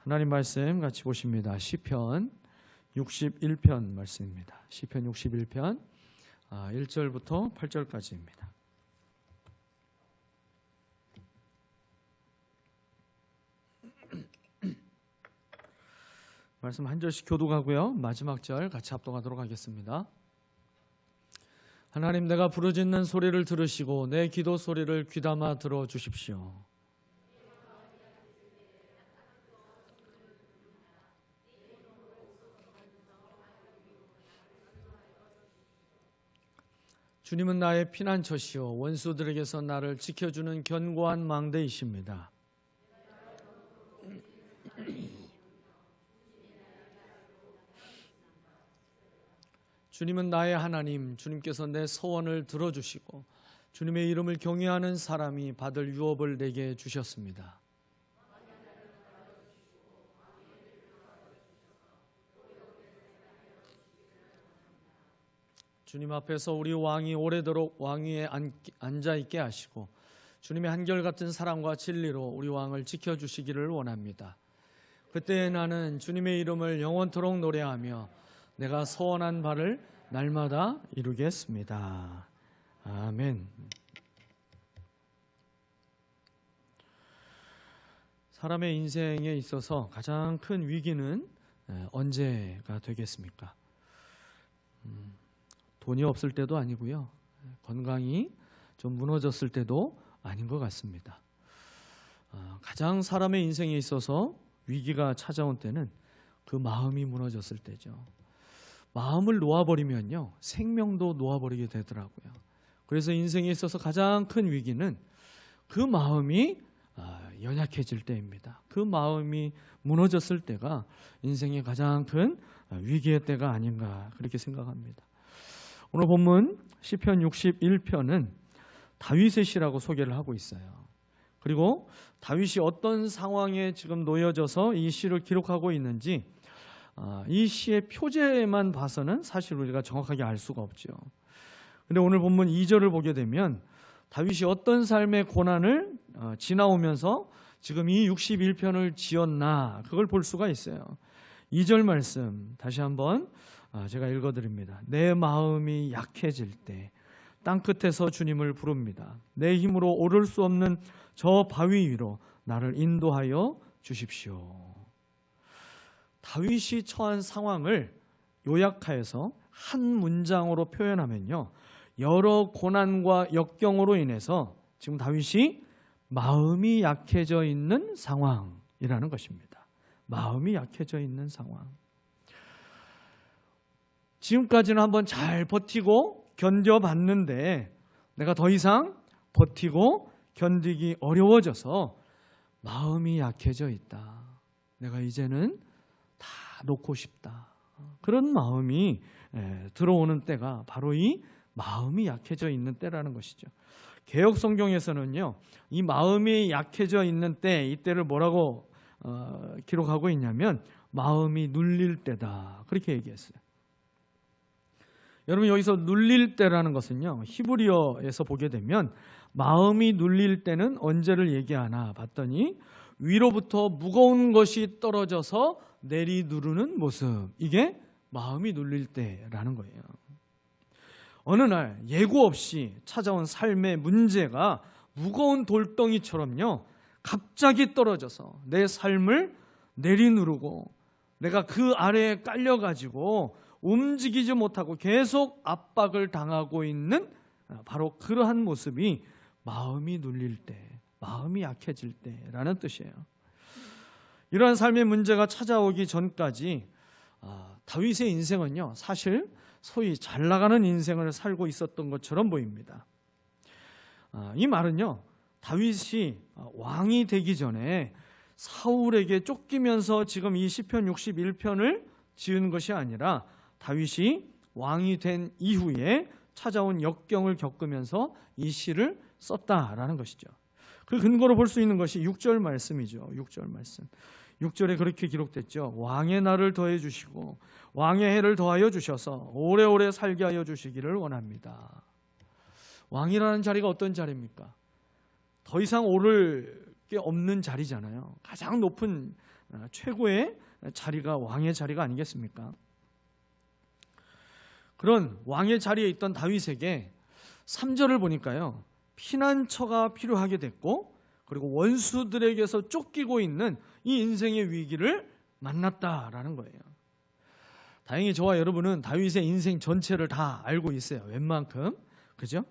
하나님 말씀 같이 보십니다. 시편 61편 말씀입니다. 시편 61편 1절부터 8절까지입니다. 말씀 한 절씩 교독하고요. 마지막 절 같이 합독하도록 하겠습니다. 하나님, 내가 부르짖는 소리를 들으시고 내 기도 소리를 귀담아 들어주십시오. 주님은 나의 피난처시오 원수들에게서 나를 지켜주는 견고한 망대이십니다. 주님은 나의 하나님, 주님께서 내 소원을 들어주시고 주님의 이름을 경외하는 사람이 받을 유업을 내게 주셨습니다. 주님 앞에서 우리 왕이 오래도록 왕위에 앉아있게 하시고 주님의 한결같은 사랑과 진리로 우리 왕을 지켜주시기를 원합니다. 그때 나는 주님의 이름을 영원토록 노래하며 내가 소원한 바를 날마다 이루겠습니다. 아멘. 사람의 인생에 있어서 가장 큰 위기는 언제가 되겠습니까? 돈이 없을 때도 아니고요. 건강이 좀 무너졌을 때도 아닌 것 같습니다. 가장 사람의 인생에 있어서 위기가 찾아온 때는 그 마음이 무너졌을 때죠. 마음을 놓아버리면요, 생명도 놓아버리게 되더라고요. 그래서 인생에 있어서 가장 큰 위기는 그 마음이 연약해질 때입니다. 그 마음이 무너졌을 때가 인생의 가장 큰 위기의 때가 아닌가 그렇게 생각합니다. 오늘 본문 시편 61편은 다윗의 시라고 소개를 하고 있어요. 그리고 다윗이 어떤 상황에 지금 놓여져서 이 시를 기록하고 있는지 이 시의 표제만 봐서는 사실 우리가 정확하게 알 수가 없죠. 그런데 오늘 본문 2절을 보게 되면 다윗이 어떤 삶의 고난을 지나오면서 지금 이 61편을 지었나 그걸 볼 수가 있어요. 2절 말씀 다시 한번 제가 읽어드립니다. 내 마음이 약해질 때 땅끝에서 주님을 부릅니다. 내 힘으로 오를 수 없는 저 바위 위로 나를 인도하여 주십시오. 다윗이 처한 상황을 요약하여서 한 문장으로 표현하면요, 여러 고난과 역경으로 인해서 지금 다윗이 마음이 약해져 있는 상황이라는 것입니다. 마음이 약해져 있는 상황. 지금까지는 한번 잘 버티고 견뎌봤는데 내가 더 이상 버티고 견디기 어려워져서 마음이 약해져 있다. 내가 이제는 다 놓고 싶다. 그런 마음이 들어오는 때가 바로 이 마음이 약해져 있는 때라는 것이죠. 개역 성경에서는요, 이 마음이 약해져 있는 때, 이 때를 뭐라고 기록하고 있냐면 마음이 눌릴 때다 그렇게 얘기했어요. 여러분, 여기서 눌릴 때라는 것은요, 히브리어에서 보게 되면 마음이 눌릴 때는 언제를 얘기하나 봤더니 위로부터 무거운 것이 떨어져서 내리누르는 모습, 이게 마음이 눌릴 때라는 거예요. 어느 날 예고 없이 찾아온 삶의 문제가 무거운 돌덩이처럼요, 갑자기 떨어져서 내 삶을 내리누르고 내가 그 아래에 깔려가지고 움직이지 못하고 계속 압박을 당하고 있는 바로 그러한 모습이 마음이 눌릴 때, 마음이 약해질 때라는 뜻이에요. 이러한 삶의 문제가 찾아오기 전까지 다윗의 인생은요, 사실 소위 잘 나가는 인생을 살고 있었던 것처럼 보입니다. 이 말은요, 다윗이 왕이 되기 전에 사울에게 쫓기면서 지금 이 시편 61편을 지은 것이 아니라 다윗이 왕이 된 이후에 찾아온 역경을 겪으면서 이 시를 썼다라는 것이죠. 그 근거로 볼 수 있는 것이 6절 말씀이죠. 6절 말씀. 6절에 그렇게 기록됐죠. 왕의 날을 더해 주시고 왕의 해를 더하여 주셔서 오래오래 살게 하여 주시기를 원합니다. 왕이라는 자리가 어떤 자리입니까? 더 이상 오를 게 없는 자리잖아요. 가장 높은 최고의 자리가 왕의 자리가 아니겠습니까? 그런 왕의 자리에 있던 다윗에게 3절을 보니까요, 피난처가 필요하게 됐고, 그리고 원수들에게서 쫓기고 있는 이 인생의 위기를 만났다라는 거예요. 다행히 저와 여러분은 다윗의 인생 전체를 다 알고 있어요. 웬만큼. 그죠?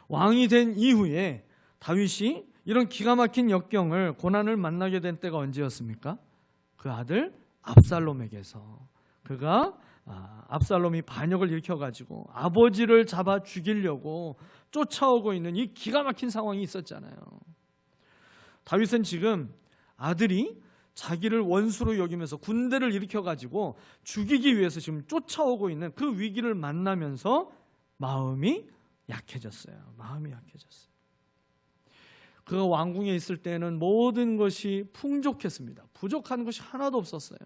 왕이 된 이후에 다윗이 이런 기가 막힌 역경을, 고난을 만나게 된 때가 언제였습니까? 그 아들 압살롬에게서. 그가 압살롬이 반역을 일으켜가지고 아버지를 잡아 죽이려고 쫓아오고 있는 이 기가 막힌 상황이 있었잖아요. 다윗은 지금 아들이 자기를 원수로 여기면서 군대를 일으켜가지고 죽이기 위해서 지금 쫓아오고 있는 그 위기를 만나면서 마음이 약해졌어요. 마음이 약해졌어요. 그가 왕궁에 있을 때는 모든 것이 풍족했습니다. 부족한 것이 하나도 없었어요.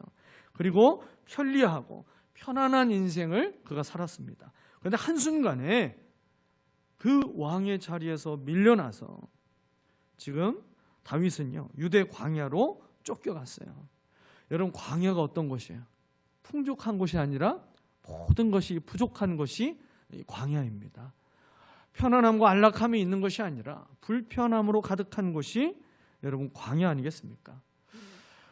그리고 편리하고 편안한 인생을 그가 살았습니다. 그런데 한순간에 그 왕의 자리에서 밀려나서 지금 다윗은요, 유대 광야로 쫓겨갔어요. 여러분, 광야가 어떤 곳이에요? 풍족한 곳이 아니라 모든 것이 부족한 것이 광야입니다. 편안함과 안락함이 있는 것이 아니라 불편함으로 가득한 곳이 여러분 광야 아니겠습니까?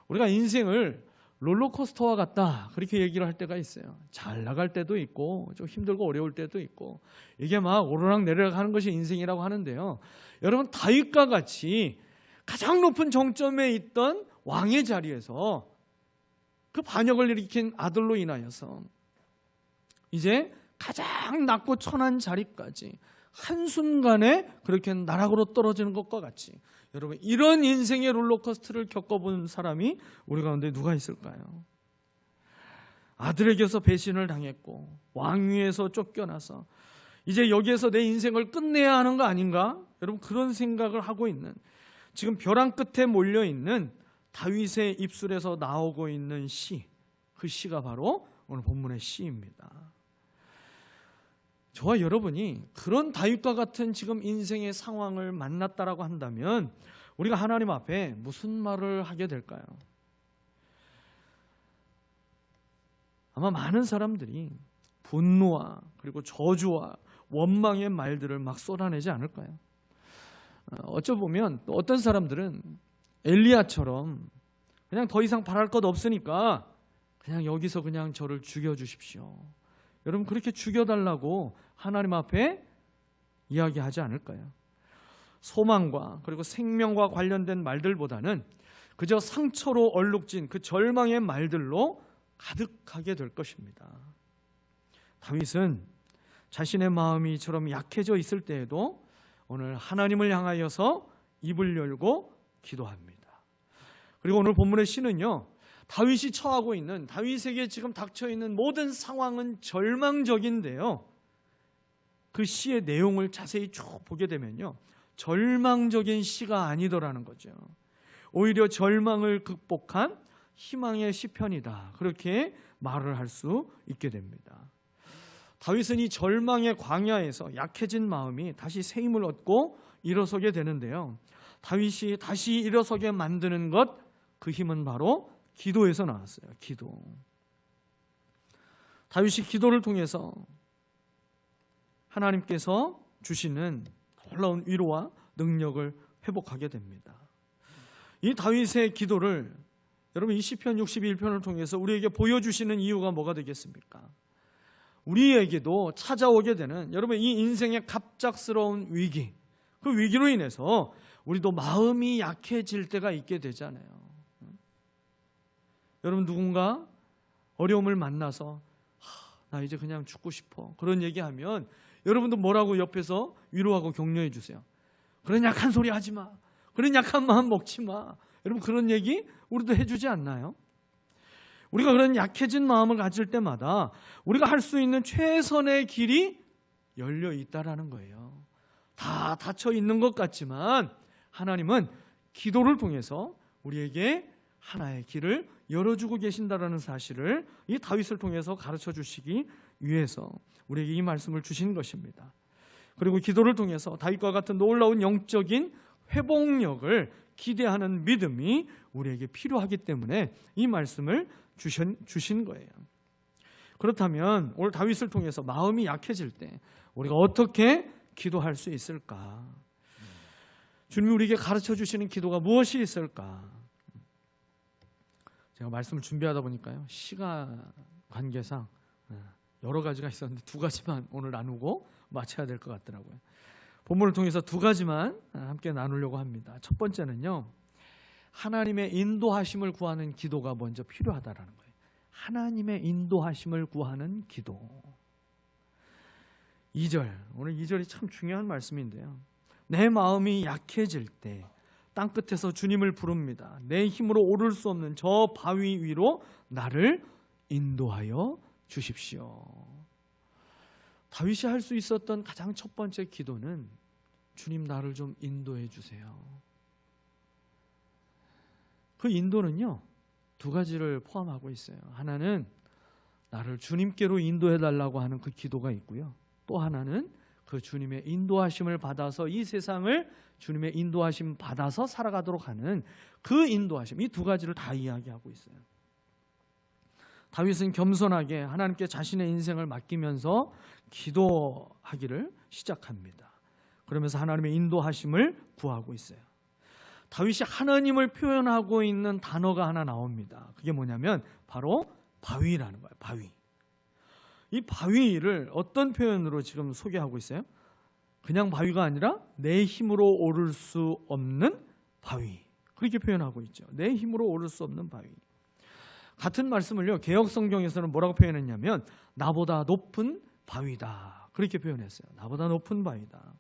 우리가 인생을 롤러코스터와 같다 그렇게 얘기를 할 때가 있어요. 잘 나갈 때도 있고 좀 힘들고 어려울 때도 있고, 이게 막 오르락 내리락 하는 것이 인생이라고 하는데요, 여러분 다윗과 같이 가장 높은 정점에 있던 왕의 자리에서 그 반역을 일으킨 아들로 인하여서 이제 가장 낮고 천한 자리까지 한순간에 그렇게 나락으로 떨어지는 것과 같이, 여러분 이런 인생의 롤러코스터를 겪어본 사람이 우리 가운데 누가 있을까요? 아들에게서 배신을 당했고 왕위에서 쫓겨나서 이제 여기에서 내 인생을 끝내야 하는 거 아닌가? 여러분 그런 생각을 하고 있는, 지금 벼랑 끝에 몰려있는 다윗의 입술에서 나오고 있는 시, 그 시가 바로 오늘 본문의 시입니다. 저와 여러분이 그런 다윗과 같은 지금 인생의 상황을 만났다라고 한다면 우리가 하나님 앞에 무슨 말을 하게 될까요? 아마 많은 사람들이 분노와 그리고 저주와 원망의 말들을 막 쏟아내지 않을까요? 어쩌보면 또 어떤 사람들은 엘리야처럼 그냥 더 이상 바랄 것 없으니까 그냥 여기서 그냥 저를 죽여주십시오, 여러분 그렇게 죽여달라고 하나님 앞에 이야기하지 않을까요? 소망과 그리고 생명과 관련된 말들보다는 그저 상처로 얼룩진 그 절망의 말들로 가득하게 될 것입니다. 다윗은 자신의 마음이 이처럼 약해져 있을 때에도 오늘 하나님을 향하여서 입을 열고 기도합니다. 그리고 오늘 본문의 시는요, 다윗이 처하고 있는, 다윗에게 지금 닥쳐 있는 모든 상황은 절망적인데요, 그 시의 내용을 자세히 쭉 보게 되면요, 절망적인 시가 아니더라는 거죠. 오히려 절망을 극복한 희망의 시편이다, 그렇게 말을 할 수 있게 됩니다. 다윗은 이 절망의 광야에서 약해진 마음이 다시 새 힘을 얻고 일어서게 되는데요, 다윗이 다시 일어서게 만드는 것, 그 힘은 바로 기도에서 나왔어요. 기도. 다윗이 기도를 통해서 하나님께서 주시는 놀라운 위로와 능력을 회복하게 됩니다. 이 다윗의 기도를 여러분 이 시편 61편을 통해서 우리에게 보여주시는 이유가 뭐가 되겠습니까? 우리에게도 찾아오게 되는 여러분 이 인생의 갑작스러운 위기, 그 위기로 인해서 우리도 마음이 약해질 때가 있게 되잖아요. 여러분 누군가 어려움을 만나서 나 이제 그냥 죽고 싶어, 그런 얘기하면 여러분도 뭐라고 옆에서 위로하고 격려해 주세요. 그런 약한 소리 하지 마, 그런 약한 마음 먹지 마, 여러분 그런 얘기 우리도 해주지 않나요? 우리가 그런 약해진 마음을 가질 때마다 우리가 할 수 있는 최선의 길이 열려 있다라는 거예요. 다 닫혀 있는 것 같지만 하나님은 기도를 통해서 우리에게 하나의 길을 열어주고 계신다라는 사실을 이 다윗을 통해서 가르쳐 주시기 위해서 우리에게 이 말씀을 주신 것입니다. 그리고 기도를 통해서 다윗과 같은 놀라운 영적인 회복력을 기대하는 믿음이 우리에게 필요하기 때문에 이 말씀을 주신 거예요. 그렇다면 오늘 다윗을 통해서 마음이 약해질 때 우리가 어떻게 기도할 수 있을까? 주님이 우리에게 가르쳐 주시는 기도가 무엇이 있을까? 제가 말씀을 준비하다 보니까요, 시간 관계상 여러 가지가 있었는데 두 가지만 오늘 나누고 마쳐야 될 것 같더라고요. 본문을 통해서 두 가지만 함께 나누려고 합니다. 첫 번째는요, 하나님의 인도하심을 구하는 기도가 먼저 필요하다라는 거예요. 하나님의 인도하심을 구하는 기도. 2절, 오늘 2절이 참 중요한 말씀인데요. 내 마음이 약해질 때 땅끝에서 주님을 부릅니다. 내 힘으로 오를 수 없는 저 바위 위로 나를 인도하여 주십시오. 다윗이 할 수 있었던 가장 첫 번째 기도는 주님 나를 좀 인도해 주세요. 그 인도는요, 두 가지를 포함하고 있어요. 하나는 나를 주님께로 인도해 달라고 하는 그 기도가 있고요. 또 하나는 그 주님의 인도하심을 받아서 이 세상을 주님의 인도하심 받아서 살아가도록 하는 그 인도하심, 이 두 가지를 다 이야기하고 있어요. 다윗은 겸손하게 하나님께 자신의 인생을 맡기면서 기도하기를 시작합니다. 그러면서 하나님의 인도하심을 구하고 있어요. 다윗이 하나님을 표현하고 있는 단어가 하나 나옵니다. 그게 뭐냐면 바로 바위라는 거예요. 바위. 이 바위를 어떤 표현으로 지금 소개하고 있어요? 그냥 바위가 아니라 내 힘으로 오를 수 없는 바위. 그렇게 표현하고 있죠. 내 힘으로 오를 수 없는 바위. 같은 말씀을요, 개역 성경에서는 뭐라고 표현했냐면 나보다 높은 바위다. 그렇게 표현했어요. 나보다 높은 바위다.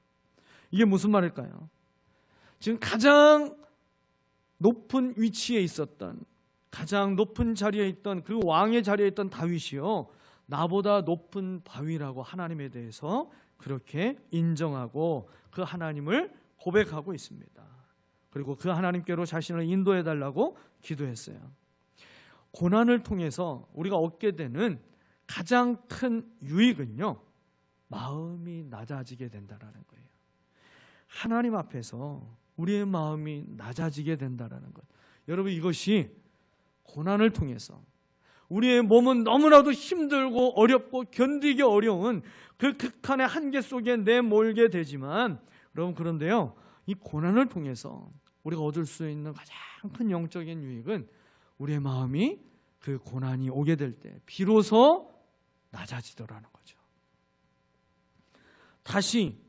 이게 무슨 말일까요? 지금 가장 높은 위치에 있었던, 가장 높은 자리에 있던 그 왕의 자리에 있던 다윗이요, 나보다 높은 바위라고 하나님에 대해서 그렇게 인정하고 그 하나님을 고백하고 있습니다. 그리고 그 하나님께로 자신을 인도해 달라고 기도했어요. 고난을 통해서 우리가 얻게 되는 가장 큰 유익은요, 마음이 낮아지게 된다라는 거예요. 하나님 앞에서 우리의 마음이 낮아지게 된다라는 것. 여러분, 이것이 고난을 통해서 우리의 몸은 너무나도 힘들고 어렵고 견디기 어려운 그 극한의 한계 속에 내몰게 되지만, 여러분, 그런데요, 이 고난을 통해서 우리가 얻을 수 있는 가장 큰 영적인 유익은 우리의 마음이 그 고난이 오게 될 때 비로소 낮아지더라는 거죠. 다시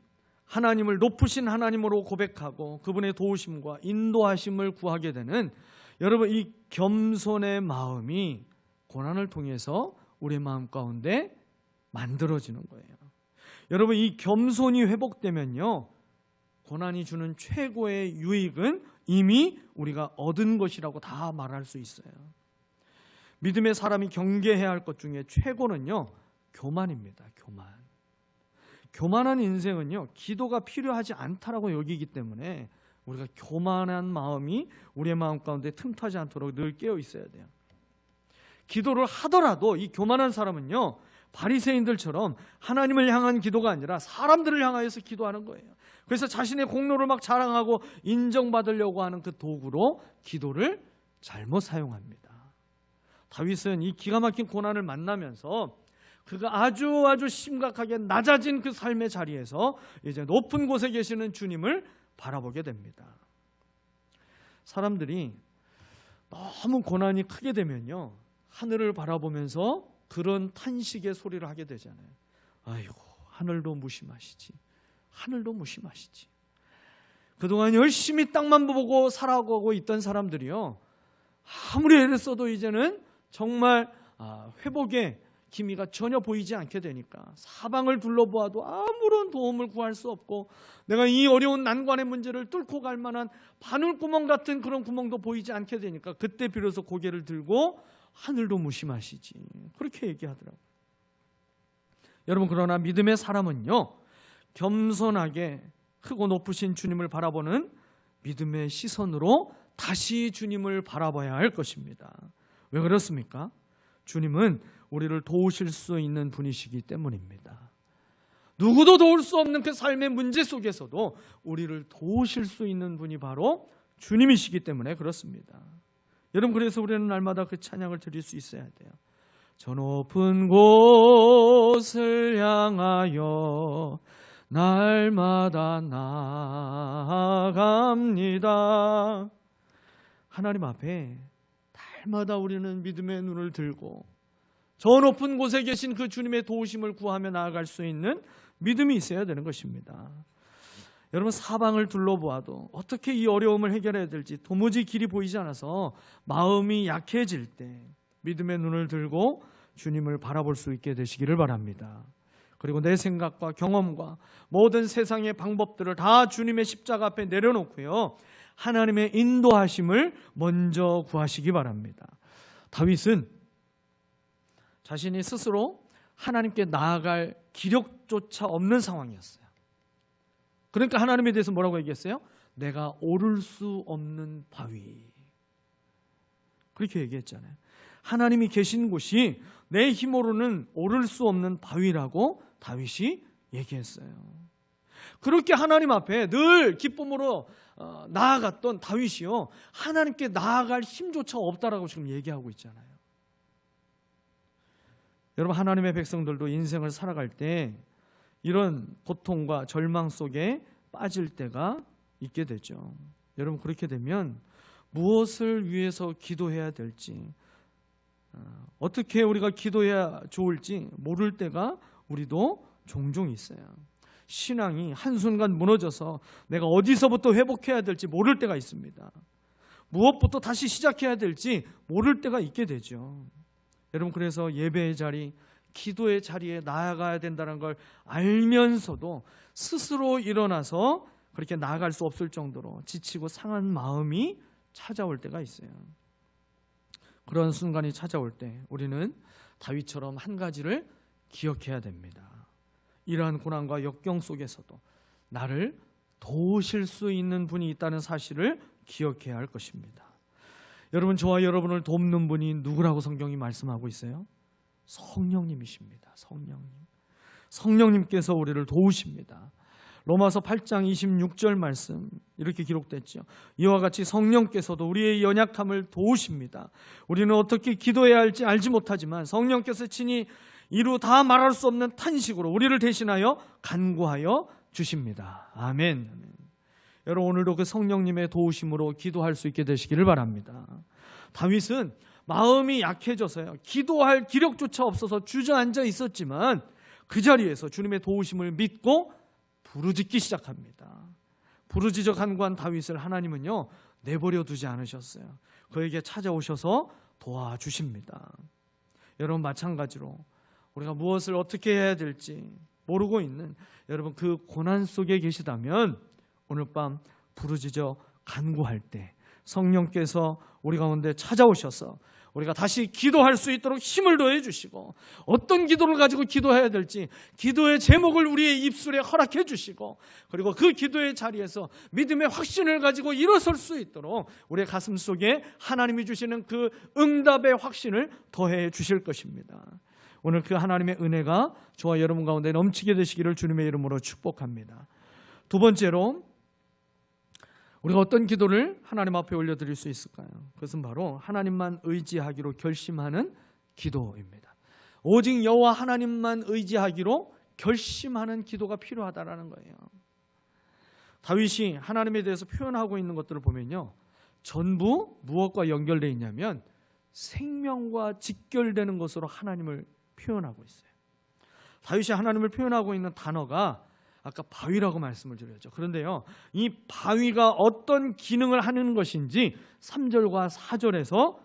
하나님을 높으신 하나님으로 고백하고 그분의 도우심과 인도하심을 구하게 되는, 여러분, 이 겸손의 마음이 고난을 통해서 우리의 마음 가운데 만들어지는 거예요. 여러분, 이 겸손이 회복되면요, 고난이 주는 최고의 유익은 이미 우리가 얻은 것이라고 다 말할 수 있어요. 믿음의 사람이 경계해야 할 것 중에 최고는요, 교만입니다. 교만한 인생은요, 기도가 필요하지 않다라고 여기기 때문에 우리가 교만한 마음이 우리의 마음 가운데 틈타지 않도록 늘 깨어 있어야 돼요. 기도를 하더라도 이 교만한 사람은요, 바리새인들처럼 하나님을 향한 기도가 아니라 사람들을 향하여서 기도하는 거예요. 그래서 자신의 공로를 막 자랑하고 인정받으려고 하는 그 도구로 기도를 잘못 사용합니다. 다윗은 이 기가 막힌 고난을 만나면서 그가 아주 심각하게 낮아진 그 삶의 자리에서 이제 높은 곳에 계시는 주님을 바라보게 됩니다. 사람들이 너무 고난이 크게 되면요, 하늘을 바라보면서 그런 탄식의 소리를 하게 되잖아요. 아이고, 하늘도 무심하시지. 하늘도 무심하시지. 그동안 열심히 땅만 보고 살아가고 있던 사람들이요, 아무리 애를 써도 이제는 정말 회복의 기미가 전혀 보이지 않게 되니까 사방을 둘러보아도 아무런 도움을 구할 수 없고, 내가 이 어려운 난관의 문제를 뚫고 갈 만한 바늘구멍 같은 그런 구멍도 보이지 않게 되니까 그때 비로소 고개를 들고 하늘도 무심하시지, 그렇게 얘기하더라고요. 여러분, 그러나 믿음의 사람은요, 겸손하게 크고 높으신 주님을 바라보는 믿음의 시선으로 다시 주님을 바라봐야 할 것입니다. 왜 그렇습니까? 주님은 우리를 도우실 수 있는 분이시기 때문입니다. 누구도 도울 수 없는 그 삶의 문제 속에서도 우리를 도우실 수 있는 분이 바로 주님이시기 때문에 그렇습니다. 여러분, 그래서 우리는 날마다 그 찬양을 드릴 수 있어야 돼요. 저 높은 곳을 향하여 날마다 나아갑니다. 하나님 앞에 날마다 우리는 믿음의 눈을 들고 저 높은 곳에 계신 그 주님의 도우심을 구하며 나아갈 수 있는 믿음이 있어야 되는 것입니다. 여러분, 사방을 둘러보아도 어떻게 이 어려움을 해결해야 될지 도무지 길이 보이지 않아서 마음이 약해질 때 믿음의 눈을 들고 주님을 바라볼 수 있게 되시기를 바랍니다. 그리고 내 생각과 경험과 모든 세상의 방법들을 다 주님의 십자가 앞에 내려놓고요, 하나님의 인도하심을 먼저 구하시기 바랍니다. 다윗은 자신이 스스로 하나님께 나아갈 기력조차 없는 상황이었어요. 그러니까 하나님에 대해서 뭐라고 얘기했어요? 내가 오를 수 없는 바위. 그렇게 얘기했잖아요. 하나님이 계신 곳이 내 힘으로는 오를 수 없는 바위라고 다윗이 얘기했어요. 그렇게 하나님 앞에 늘 기쁨으로 나아갔던 다윗이요, 하나님께 나아갈 힘조차 없다라고 지금 얘기하고 있잖아요. 여러분, 하나님의 백성들도 인생을 살아갈 때 이런 고통과 절망 속에 빠질 때가 있게 되죠. 여러분, 그렇게 되면 무엇을 위해서 기도해야 될지, 어떻게 우리가 기도해야 좋을지 모를 때가 우리도 종종 있어요. 신앙이 한순간 무너져서 내가 어디서부터 회복해야 될지 모를 때가 있습니다. 무엇부터 다시 시작해야 될지 모를 때가 있게 되죠. 여러분, 그래서 예배의 자리, 기도의 자리에 나아가야 된다는 걸 알면서도 스스로 일어나서 그렇게 나아갈 수 없을 정도로 지치고 상한 마음이 찾아올 때가 있어요. 그런 순간이 찾아올 때 우리는 다윗처럼 한 가지를 기억해야 됩니다. 이러한 고난과 역경 속에서도 나를 도우실 수 있는 분이 있다는 사실을 기억해야 할 것입니다. 여러분, 저와 여러분을 돕는 분이 누구라고 성경이 말씀하고 있어요? 성령님이십니다. 성령님께서 우리를 도우십니다. 로마서 8장 26절 말씀 이렇게 기록됐죠. 이와 같이 성령께서도 우리의 연약함을 도우십니다. 우리는 어떻게 기도해야 할지 알지 못하지만 성령께서 친히 이루 다 말할 수 없는 탄식으로 우리를 대신하여 간구하여 주십니다. 아멘. 여러분, 오늘도 그 성령님의 도우심으로 기도할 수 있게 되시기를 바랍니다. 다윗은 마음이 약해져서요, 기도할 기력조차 없어서 주저앉아 있었지만 그 자리에서 주님의 도우심을 믿고 부르짖기 시작합니다. 부르짖어 간구한 다윗을 하나님은요, 내버려 두지 않으셨어요. 그에게 찾아오셔서 도와주십니다. 여러분, 마찬가지로 우리가 무엇을 어떻게 해야 될지 모르고 있는 여러분, 그 고난 속에 계시다면 오늘 밤 부르짖어 간구할 때 성령께서 우리 가운데 찾아오셔서 우리가 다시 기도할 수 있도록 힘을 더해 주시고, 어떤 기도를 가지고 기도해야 될지 기도의 제목을 우리의 입술에 허락해 주시고, 그리고 그 기도의 자리에서 믿음의 확신을 가지고 일어설 수 있도록 우리의 가슴 속에 하나님이 주시는 그 응답의 확신을 더해 주실 것입니다. 오늘 그 하나님의 은혜가 저와 여러분 가운데 넘치게 되시기를 주님의 이름으로 축복합니다. 두 번째로, 우리가 어떤 기도를 하나님 앞에 올려드릴 수 있을까요? 그것은 바로 하나님만 의지하기로 결심하는 기도입니다. 오직 여호와 하나님만 의지하기로 결심하는 기도가 필요하다라는 거예요. 다윗이 하나님에 대해서 표현하고 있는 것들을 보면요, 전부 무엇과 연결되어 있냐면 생명과 직결되는 것으로 하나님을 표현하고 있어요. 다윗이 하나님을 표현하고 있는 단어가 아까 바위라고 말씀을 드렸죠. 그런데요, 이 바위가 어떤 기능을 하는 것인지 3절과 4절에서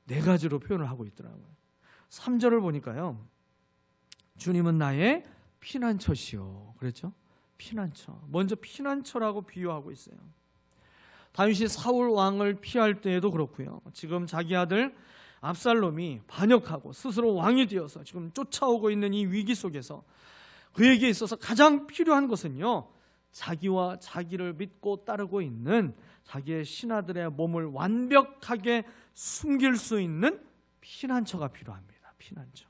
네 가지로 표현을 하고 있더라고요. 3절을 보니까요, 주님은 나의 피난처시오. 그랬죠? 피난처. 먼저 피난처라고 비유하고 있어요. 다윗이 사울 왕을 피할 때에도 그렇고요, 지금 자기 아들 압살롬이 반역하고 스스로 왕이 되어서 지금 쫓아오고 있는 이 위기 속에서 그에게 있어서 가장 필요한 것은요, 자기와 자기를 믿고 따르고 있는 자기의 신하들의 몸을 완벽하게 숨길 수 있는 피난처가 필요합니다. 피난처.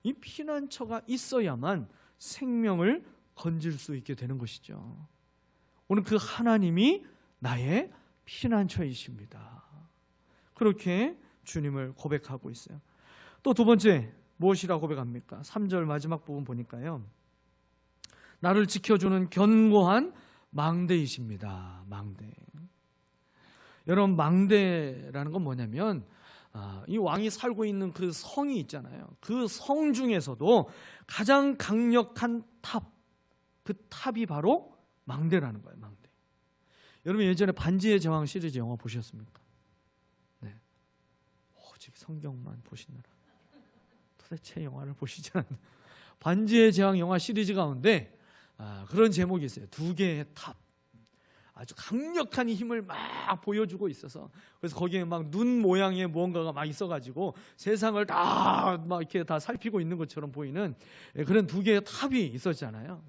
이 피난처가 있어야만 생명을 건질 수 있게 되는 것이죠. 오늘 그 하나님이 나의 피난처이십니다. 그렇게 주님을 고백하고 있어요. 또 두 번째 무엇이라고 고백합니까? 3절 마지막 부분 보니까요, 나를 지켜주는 견고한 망대이십니다. 망대. 여러분, 망대라는 건 뭐냐면 이 왕이 살고 있는 그 성이 있잖아요. 그 성 중에서도 가장 강력한 탑, 그 탑이 바로 망대라는 거예요. 망대. 여러분, 예전에 반지의 제왕 시리즈 영화 보셨습니까? 네. 오직 성경만 보시느라 도대체 영화를 보시지 않는 반지의 제왕 영화 시리즈 가운데 그런 제목이 있어요. 두 개의 탑. 아주 강력한 힘을 막 보여주고 있어서, 그래서 거기에 막 눈 모양의 무언가가 막 있어가지고 세상을 다 막 이렇게 다 살피고 있는 것처럼 보이는 그런 두 개의 탑이 있었잖아요.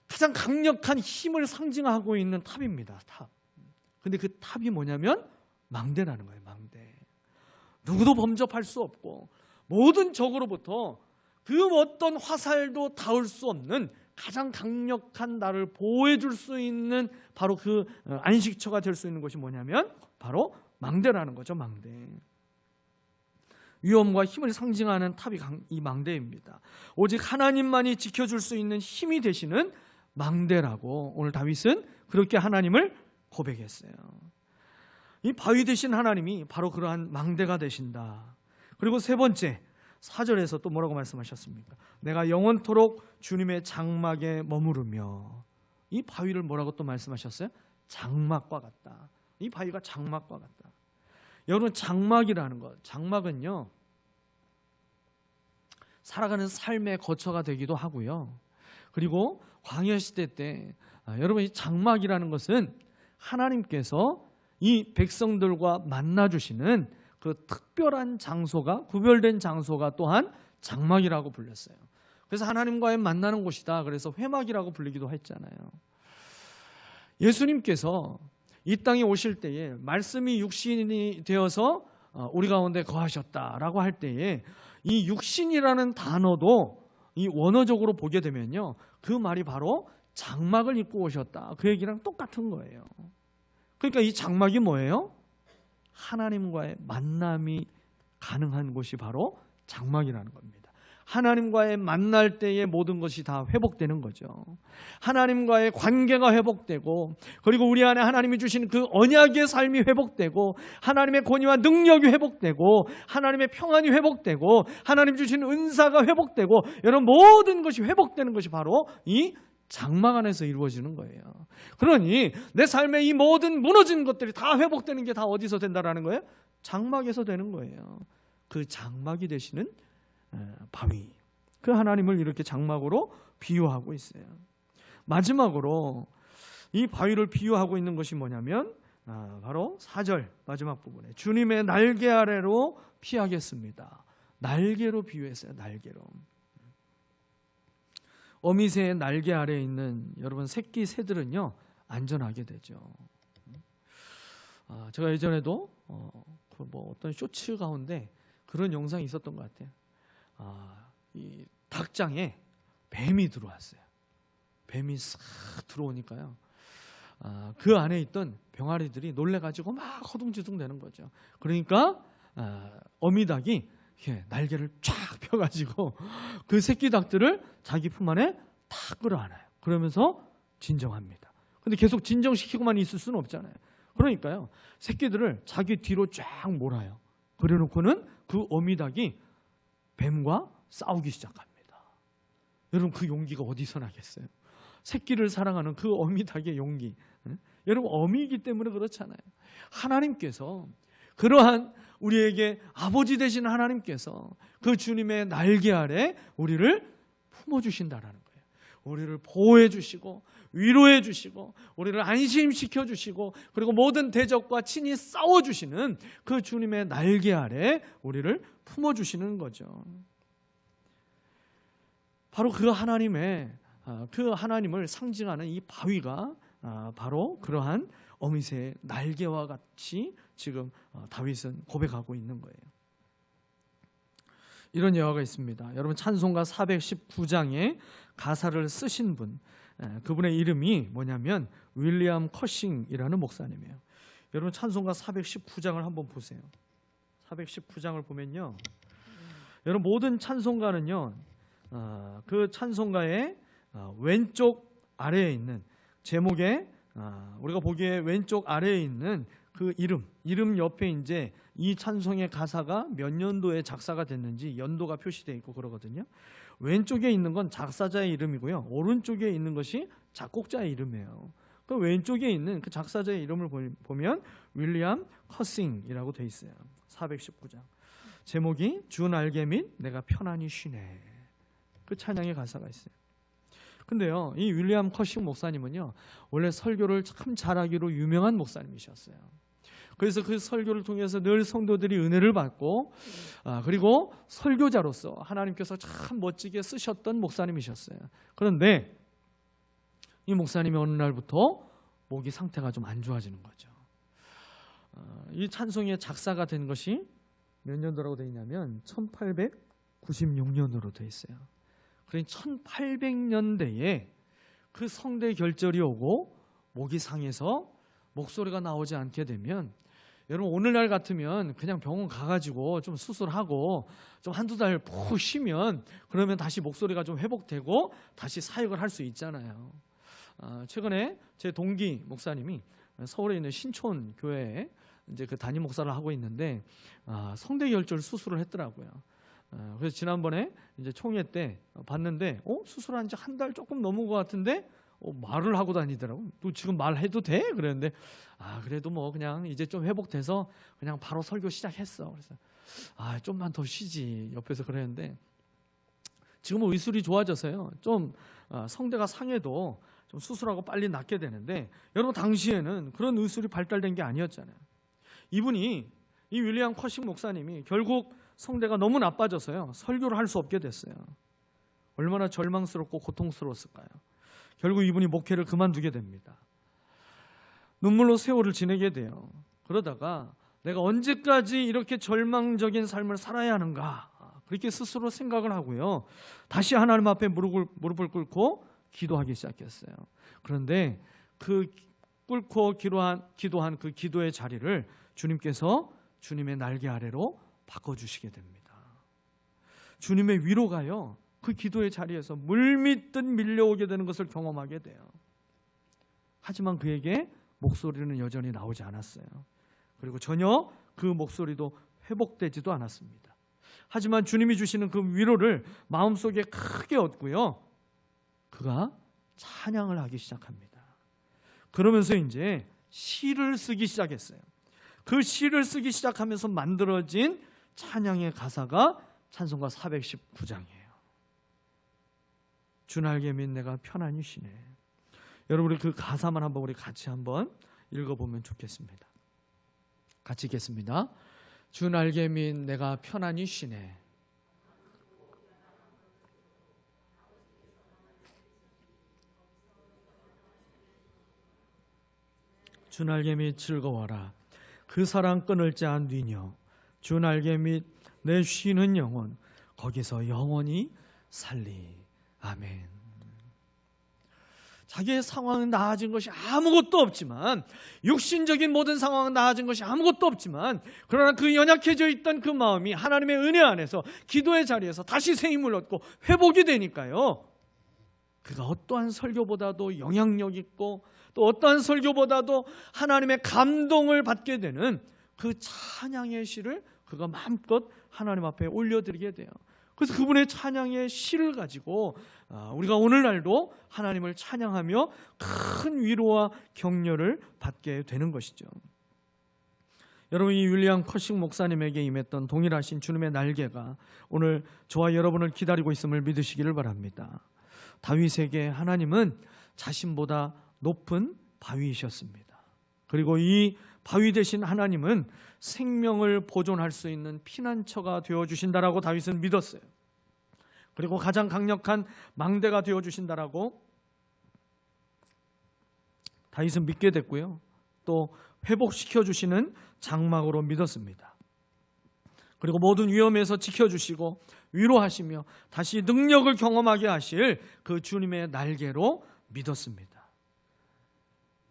가장 강력한 힘을 상징하고 있는 탑입니다. 탑. 근데 그 탑이 뭐냐면 망대라는 거예요. 망대. 누구도 범접할 수 없고 모든 적으로부터 그 어떤 화살도 닿을 수 없는 가장 강력한 나를 보호해 줄 수 있는 바로 그 안식처가 될 수 있는 것이 뭐냐면 바로 망대라는 거죠. 망대. 위엄과 힘을 상징하는 탑이 이 망대입니다. 오직 하나님만이 지켜줄 수 있는 힘이 되시는 망대라고 오늘 다윗은 그렇게 하나님을 고백했어요. 이 바위 되신 하나님이 바로 그러한 망대가 되신다. 그리고 세 번째 4절에서 또 뭐라고 말씀하셨습니까? 내가 영원토록 주님의 장막에 머무르며. 이 바위를 뭐라고 또 말씀하셨어요? 장막과 같다. 이 바위가 장막과 같다. 여러분, 장막이라는 것, 장막은요, 살아가는 삶의 거처가 되기도 하고요. 그리고 광야 시대 때 여러분, 이 장막이라는 것은 하나님께서 이 백성들과 만나 주시는 그 특별한 장소가, 구별된 장소가 또한 장막이라고 불렸어요. 그래서 하나님과의 만나는 곳이다. 그래서 회막이라고 불리기도 했잖아요. 예수님께서 이 땅에 오실 때에 말씀이 육신이 되어서 우리 가운데 거하셨다라고 할 때에 이 육신이라는 단어도 이 원어적으로 보게 되면요, 그 말이 바로 장막을 입고 오셨다. 그 얘기랑 똑같은 거예요. 그러니까 이 장막이 뭐예요? 하나님과의 만남이 가능한 곳이 바로 장막이라는 겁니다. 하나님과의 만날 때의 모든 것이 다 회복되는 거죠. 하나님과의 관계가 회복되고, 그리고 우리 안에 하나님이 주신 그 언약의 삶이 회복되고, 하나님의 권위와 능력이 회복되고, 하나님의 평안이 회복되고, 하나님 주신 은사가 회복되고, 이런 모든 것이 회복되는 것이 바로 이 장막 안에서 이루어지는 거예요. 그러니 내 삶의 이 모든 무너진 것들이 다 회복되는 게 다 어디서 된다라는 거예요? 장막에서 되는 거예요. 그 장막이 되시는 바위, 그 하나님을 이렇게 장막으로 비유하고 있어요. 마지막으로 이 바위를 비유하고 있는 것이 뭐냐면 바로 4절 마지막 부분에 주님의 날개 아래로 피하겠습니다. 날개로 비유했어요. 날개로. 어미새의 날개 아래에 있는 여러분 새끼 새들은요, 안전하게 되죠. 제가 예전에도 어떤 쇼츠 가운데 그런 영상이 있었던 것 같아요. 이 닭장에 뱀이 들어왔어요. 뱀이 싹 들어오니까요, 그 안에 있던 병아리들이 놀래가지고 막 허둥지둥 되는 거죠. 그러니까 어미닭이 날개를 쫙 펴가지고 그 새끼 닭들을 자기 품 안에 탁 끌어안아요. 그러면서 진정합니다. 근데 계속 진정시키고만 있을 수는 없잖아요. 그러니까요, 새끼들을 자기 뒤로 쫙 몰아요. 그래놓고는 그 어미닭이 뱀과 싸우기 시작합니다. 여러분, 그 용기가 어디서 나겠어요? 새끼를 사랑하는 그 어미닭의 용기. 여러분, 어미이기 때문에 그렇잖아요. 하나님께서 그러한 우리에게 아버지 되신 하나님께서 그 주님의 날개 아래 우리를 품어주신다라는 거예요. 우리를 보호해 주시고 위로해 주시고 우리를 안심시켜 주시고, 그리고 모든 대적과 친히 싸워주시는 그 주님의 날개 아래 우리를 품어주시는 거죠. 바로 그 하나님의 그 하나님을 상징하는 이 바위가 바로 그러한 어미새의 날개와 같이 지금 다윗은 고백하고 있는 거예요. 이런 예화가 있습니다. 여러분, 찬송가 419장에 가사를 쓰신 분, 그분의 이름이 뭐냐면 윌리엄 커싱이라는 목사님이에요. 여러분 찬송가 419장을 한번 보세요. 419장을 보면요, 여러분 모든 찬송가는요, 그 찬송가의 왼쪽 아래에 있는 제목에 우리가 보기에 왼쪽 아래에 있는 그 이름 옆에 이제 이 찬송의 가사가 몇 년도에 작사가 됐는지 연도가 표시되어 있고 그러거든요. 왼쪽에 있는 건 작사자의 이름이고요, 오른쪽에 있는 것이 작곡자의 이름이에요. 그 왼쪽에 있는 그 작사자의 이름을 보면 윌리엄 커싱이라고 돼 있어요. 419장 제목이 주 날개 및 내가 편안히 쉬네. 그 찬양의 가사가 있어요. 근데요, 이 윌리엄 커싱 목사님은요, 원래 설교를 참 잘하기로 유명한 목사님이셨어요. 그래서 그 설교를 통해서 늘 성도들이 은혜를 받고, 그리고 설교자로서 하나님께서 참 멋지게 쓰셨던 목사님이셨어요. 그런데 이 목사님이 어느 날부터 목이 상태가 좀 안 좋아지는 거죠. 이 찬송의 작사가 된 것이 몇 년도라고 되어 있냐면 1896년으로 되어 있어요. 그러니 1800년대에 그 성대 결절이 오고 목이 상해서 목소리가 나오지 않게 되면, 여러분 오늘날 같으면 그냥 병원 가가지고 좀 수술하고 좀 한두 달 푹 쉬면 그러면 다시 목소리가 좀 회복되고 다시 사역을 할 수 있잖아요. 최근에 제 동기 목사님이 서울에 있는 신촌 교회에 이제 그 담임 목사를 하고 있는데 성대 결절 수술을 했더라고요. 그래서 지난번에 이제 총회 때 봤는데 수술한 지 한 달 조금 넘은 것 같은데 말을 하고 다니더라고. 또 지금 말해도 돼? 그랬는데 그래도 뭐 그냥 이제 좀 회복돼서 그냥 바로 설교 시작했어. 그래서 좀만 더 쉬지 옆에서 그랬는데, 지금은 의술이 좋아져서요, 좀 성대가 상해도 좀 수술하고 빨리 낫게 되는데, 여러분 당시에는 그런 의술이 발달된 게 아니었잖아요. 이 윌리엄 커싱 목사님이 결국 성대가 너무 나빠져서요, 설교를 할 수 없게 됐어요. 얼마나 절망스럽고 고통스러웠을까요? 결국 이분이 목회를 그만두게 됩니다. 눈물로 세월을 지내게 돼요. 그러다가 내가 언제까지 이렇게 절망적인 삶을 살아야 하는가, 그렇게 스스로 생각을 하고요, 다시 하나님 앞에 무릎을 꿇고 기도하기 시작했어요. 그런데 그 꿇고 기도한 그 기도의 자리를 주님께서 주님의 날개 아래로 바꿔주시게 됩니다. 주님의 위로가요, 그 기도의 자리에서 물밀듯 밀려오게 되는 것을 경험하게 돼요. 하지만 그에게 목소리는 여전히 나오지 않았어요. 그리고 전혀 그 목소리도 회복되지도 않았습니다. 하지만 주님이 주시는 그 위로를 마음속에 크게 얻고요, 그가 찬양을 하기 시작합니다. 그러면서 이제 시를 쓰기 시작했어요. 그 시를 쓰기 시작하면서 만들어진 찬양의 가사가 찬송가 419장이에요. 주 날개 및 내가 편안히 쉬네. 여러분, 우리 그 가사만 한번 우리 같이 한번 읽어보면 좋겠습니다. 같이 읽겠습니다. 주 날개 및 내가 편안히 쉬네. 주 날개 및 즐거워라. 그 사랑 끊을 자 뉘녀. 주 날개 및 내 쉬는 영혼, 거기서 영원히 살리. 아멘. 자기의 상황은 나아진 것이 아무것도 없지만, 육신적인 모든 상황은 나아진 것이 아무것도 없지만, 그러나 그 연약해져 있던 그 마음이 하나님의 은혜 안에서 기도의 자리에서 다시 새 힘을 얻고 회복이 되니까요, 그가 어떠한 설교보다도 영향력 있고 또 어떠한 설교보다도 하나님의 감동을 받게 되는 그 찬양의 시를 그가 마음껏 하나님 앞에 올려드리게 돼요. 그래서 그분의 찬양의 시를 가지고 우리가 오늘날도 하나님을 찬양하며 큰 위로와 격려를 받게 되는 것이죠. 여러분, 이 윌리엄 커싱 목사님에게 임했던 동일하신 주님의 날개가 오늘 저와 여러분을 기다리고 있음을 믿으시기를 바랍니다. 다윗에게 하나님은 자신보다 높은 바위이셨습니다. 그리고 이 바위 되신 하나님은 생명을 보존할 수 있는 피난처가 되어주신다라고 다윗은 믿었어요. 그리고 가장 강력한 망대가 되어주신다라고 다윗은 믿게 됐고요, 또 회복시켜주시는 장막으로 믿었습니다. 그리고 모든 위험에서 지켜주시고 위로하시며 다시 능력을 경험하게 하실 그 주님의 날개로 믿었습니다.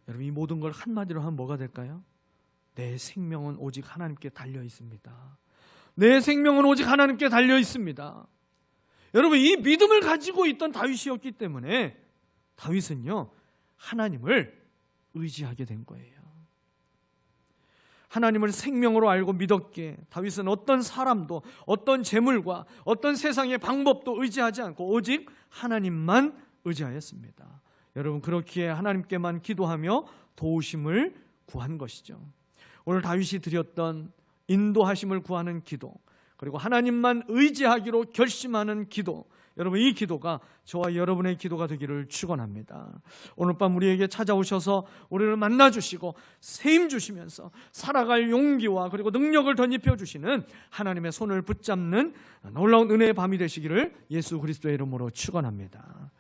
여러분, 이 모든 걸 한마디로 하면 뭐가 될까요? 내 생명은 오직 하나님께 달려 있습니다. 내 생명은 오직 하나님께 달려 있습니다. 여러분, 이 믿음을 가지고 있던 다윗이었기 때문에 다윗은요, 하나님을 의지하게 된 거예요. 하나님을 생명으로 알고 믿었기에 다윗은 어떤 사람도, 어떤 재물과 어떤 세상의 방법도 의지하지 않고 오직 하나님만 의지하였습니다. 여러분, 그렇기에 하나님께만 기도하며 도우심을 구한 것이죠. 오늘 다윗이 드렸던 인도하심을 구하는 기도, 그리고 하나님만 의지하기로 결심하는 기도, 여러분, 이 기도가 저와 여러분의 기도가 되기를 축원합니다. 오늘 밤 우리에게 찾아오셔서 우리를 만나주시고 세임 주시면서 살아갈 용기와 그리고 능력을 덧입혀 주시는 하나님의 손을 붙잡는 놀라운 은혜의 밤이 되시기를 예수 그리스도의 이름으로 축원합니다.